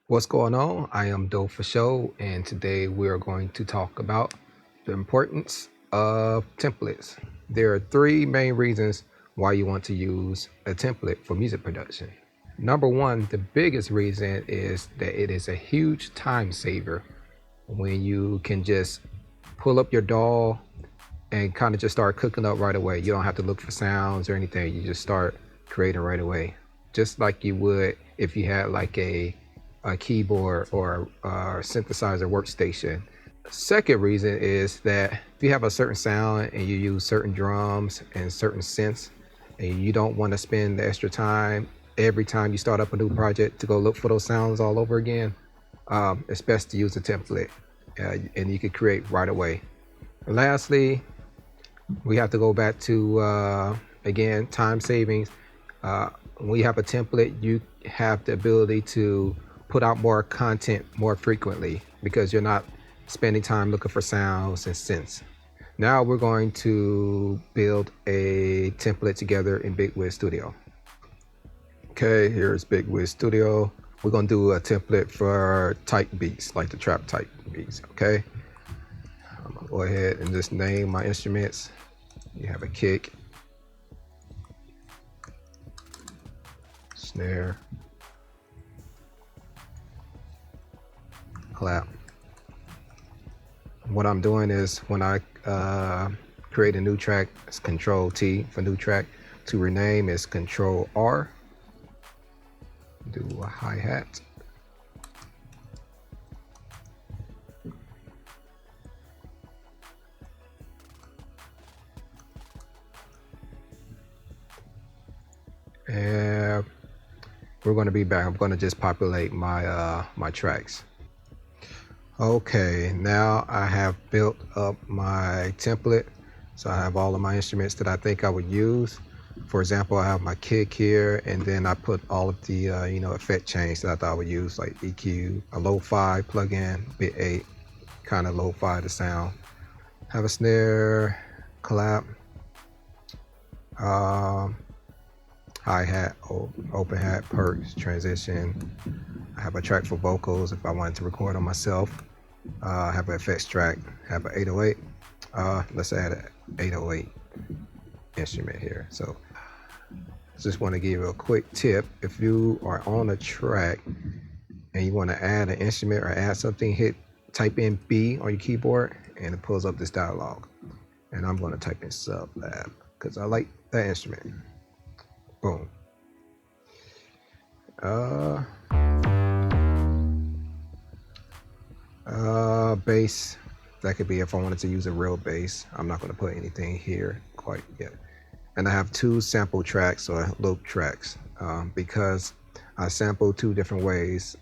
What's going on? I am Dofosho, and today we are going to talk about the importance of templates. There are three main reasons why you want to use a template for music production. Number one, the biggest reason is that it is a huge time saver when you can just pull up your DAW and kind of just start cooking up right away. You don't have to look for sounds or anything. You just start creating right away, just like you would if you had like a keyboard or a synthesizer workstation. Second reason is that if you have a certain sound and you use certain drums and certain synths, and you don't want to spend the extra time every time you start up a new project to go look for those sounds all over again, it's best to use a template, and you can create right away. Lastly, we have to go back to again, time savings. When you have a template, you have the ability to put out more content more frequently because you're not spending time looking for sounds and synths. Now we're going to build a template together in Bitwig Studio. Okay, here's Bitwig Studio. We're gonna do a template for type beats, like the trap type beats, okay? I'm gonna go ahead and just name my instruments. You have a kick, snare, clap. What I'm doing is when I create a new track, it's Control T for new track. To rename is Control R. Do a hi-hat. And we're going to be back. I'm going to just populate my my tracks. Okay, now I have built up my template. So I have all of my instruments that I think I would use. For example, I have my kick here, and then I put all of the effect change that I thought I would use, like EQ, a lo-fi plugin, bit 8, kind of lo-fi the sound. Have a snare, clap, hi-hat, open hat, perks, transition. I have a track for vocals if I wanted to record on myself. I have an effects track, have an 808. Let's add an 808 instrument here. So I just want to give you a quick tip. If you are on a track and you want to add an instrument or add something, type in B on your keyboard and it pulls up this dialog. And I'm going to type in sub lab because I like that instrument. Boom. Bass. That could be if I wanted to use a real bass. I'm not going to put anything here quite yet. And I have two sample tracks or loop tracks because I sample two different ways.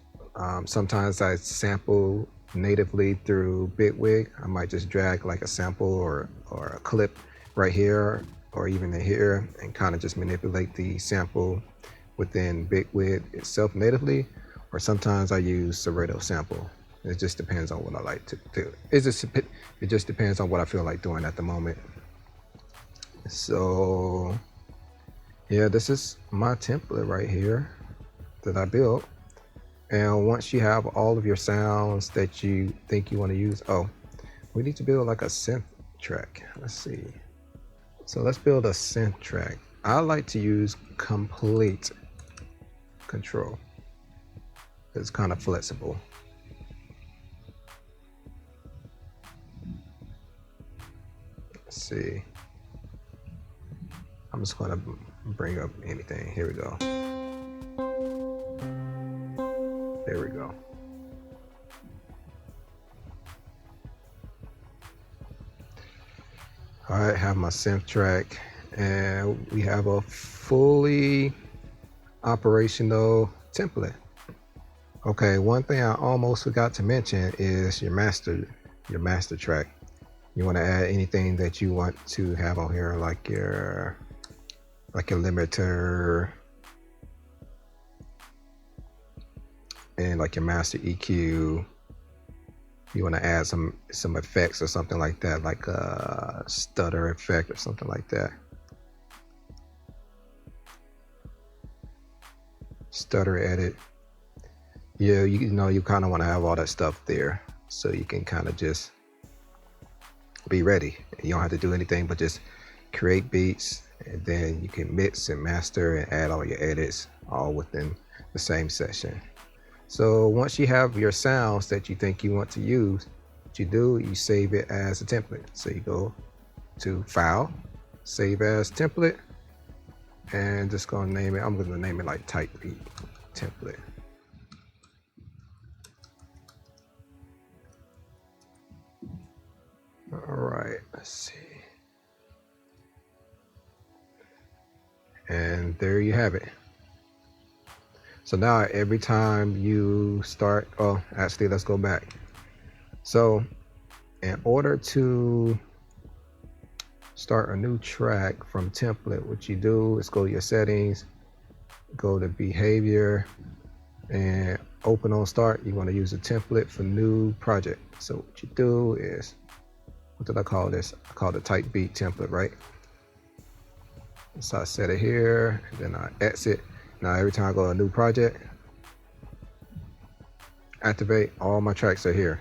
Sometimes I sample natively through Bitwig. I might just drag like a sample or a clip right here or even in here and kind of just manipulate the sample within Bitwig itself natively. Or sometimes I use Serato sample. It just depends on what I like to do. It just depends on what I feel like doing at the moment. So yeah, this is my template right here that I built. And once you have all of your sounds that you think you want to use, we need to build like a synth track. Let's see. So let's build a synth track. I like to use complete control. It's kind of flexible. Let's see. I'm just gonna bring up anything. Here we go. There we go. All right, have my synth track, and we have a fully operational template. Okay, one thing I almost forgot to mention is your master track. You want to add anything that you want to have on here, like your limiter and like your master EQ. You want to add some effects or something like that, like a stutter effect or something like that. Stutter edit. Yeah, you know, you kind of want to have all that stuff there so you can kind of just be ready. You don't have to do anything but just create beats, and then you can mix and master and add all your edits all within the same session. So once you have your sounds that you think you want to use, what you do, you save it as a template. So you go to File, Save as Template, and just gonna name it, I'm gonna name it like Type Beat Template. All right, let's see. And there you have it. So now every time you start, oh, actually, let's go back. So in order to start a new track from template, what you do is go to your settings, go to behavior, and open on start. You want to use a template for new project. So what you do is, what did I call this? I called it type beat template, right? So I set it here, and then I exit. Now every time I go to a new project, activate, all my tracks are here.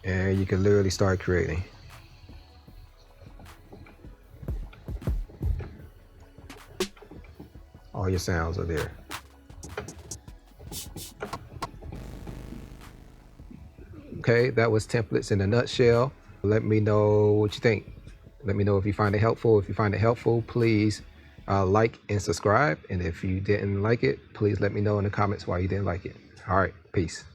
And you can literally start creating. All your sounds are there. Okay, that was templates in a nutshell. Let me know what you think. Let me know if you find it helpful. If you find it helpful, please like and subscribe. And if you didn't like it, please let me know in the comments why you didn't like it. All right, peace.